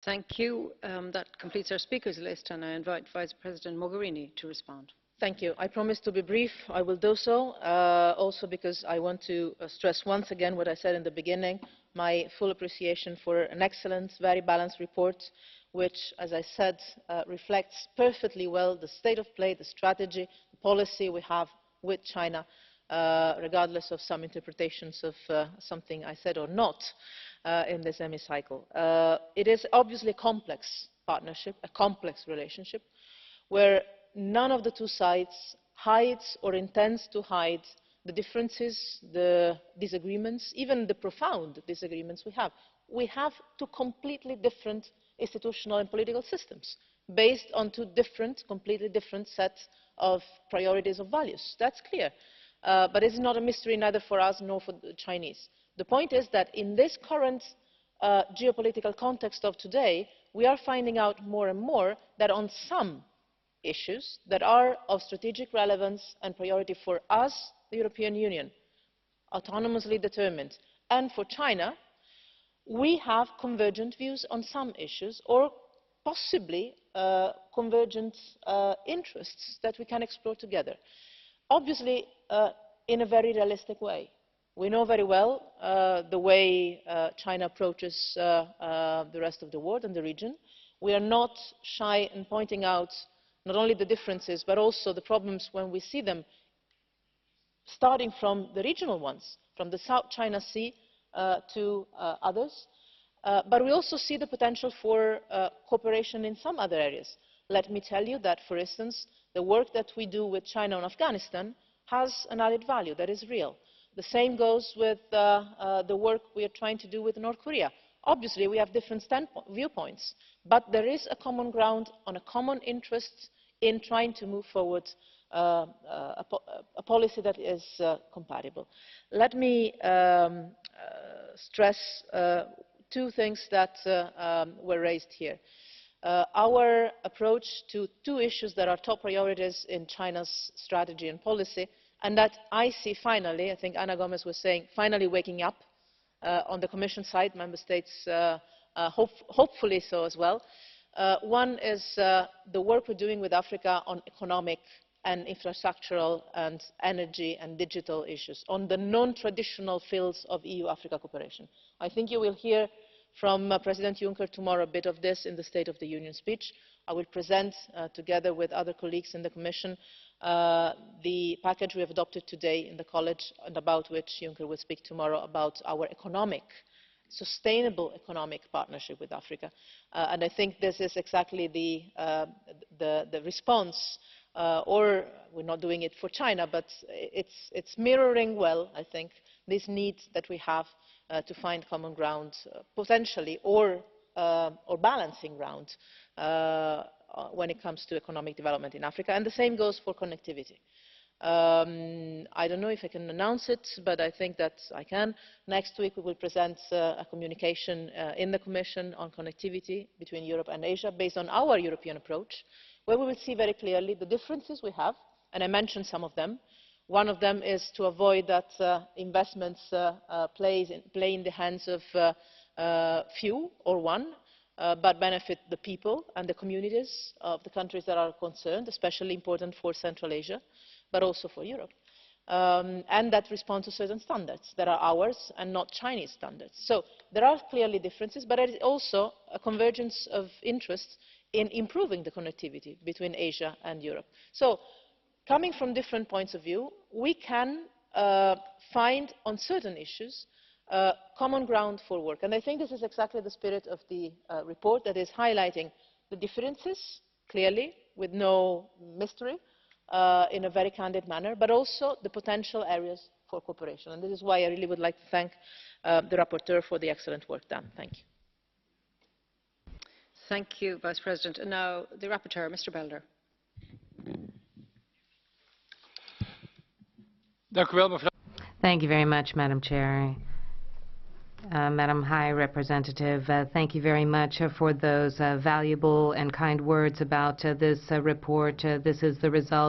Thank you. That completes our speakers list, and I invite Vice President Mogherini to respond. Thank you. I promise to be brief. I will do so, also because I want to stress once again what I said in the beginning, my full appreciation for an excellent, very balanced report, which, as I said, reflects perfectly well the state of play, the strategy, the policy we have with China, regardless of some interpretations of something I said or not in this hemicycle. It is obviously a complex partnership, a complex relationship, where none of the two sides hides or intends to hide the differences, the disagreements, even the profound disagreements we have. We have two completely different institutional and political systems based on two completely different sets of priorities or values. That's clear. But it's not a mystery neither for us nor for the Chinese. The point is that in this current geopolitical context of today, we are finding out more and more that on some issues that are of strategic relevance and priority for us, the European Union, autonomously determined, and for China, we have convergent views on some issues, or possibly convergent interests that we can explore together. Obviously, in a very realistic way. We know very well the way China approaches the rest of the world and the region. We are not shy in pointing out not only the differences but also the problems when we see them, starting from the regional ones, from the South China Sea to others. But we also see the potential for cooperation in some other areas. Let me tell you that, for instance, the work that we do with China on Afghanistan has an added value that is real. The same goes with the work we are trying to do with North Korea. Obviously, we have different viewpoints, but there is a common ground on a common interest in trying to move forward a policy that is compatible. Let me stress two things that were raised here. Our approach to two issues that are top priorities in China's strategy and policy, and that I see finally, I think Ana Gomes was saying, finally waking up on the Commission side, Member States hopefully so as well. One is the work we're doing with Africa on economic and infrastructural and energy and digital issues, on the non-traditional fields of EU-Africa cooperation. I think you will hear from President Juncker tomorrow a bit of this in the State of the Union speech. I will present, together with other colleagues in the Commission, the package we have adopted today in the College and about which Juncker will speak tomorrow, about our sustainable economic partnership with Africa. And I think this is exactly the response, or we're not doing it for China, but it's mirroring well, I think, this need that we have to find common ground, potentially, or balancing ground when it comes to economic development in Africa. And the same goes for connectivity. I don't know if I can announce it, but I think that I can. Next week we will present a communication in the Commission on connectivity between Europe and Asia, based on our European approach, where we will see very clearly the differences we have, and I mentioned some of them. One of them is to avoid that investments play in the hands of few or one, but benefit the people and the communities of the countries that are concerned, especially important for Central Asia, but also for Europe, and that respond to certain standards that are ours and not Chinese standards. So there are clearly differences, but there is also a convergence of interests in improving the connectivity between Asia and Europe. So, coming from different points of view, we can find on certain issues common ground for work. And I think this is exactly the spirit of the report, that is highlighting the differences clearly, with no mystery, in a very candid manner, but also the potential areas for cooperation. And this is why I really would like to thank the rapporteur for the excellent work done. Thank you. Thank you, Vice President. And now the rapporteur, Mr. Belder. Thank you very much, Madam Chair. Madam High Representative, thank you very much for those valuable and kind words about this report. This is the result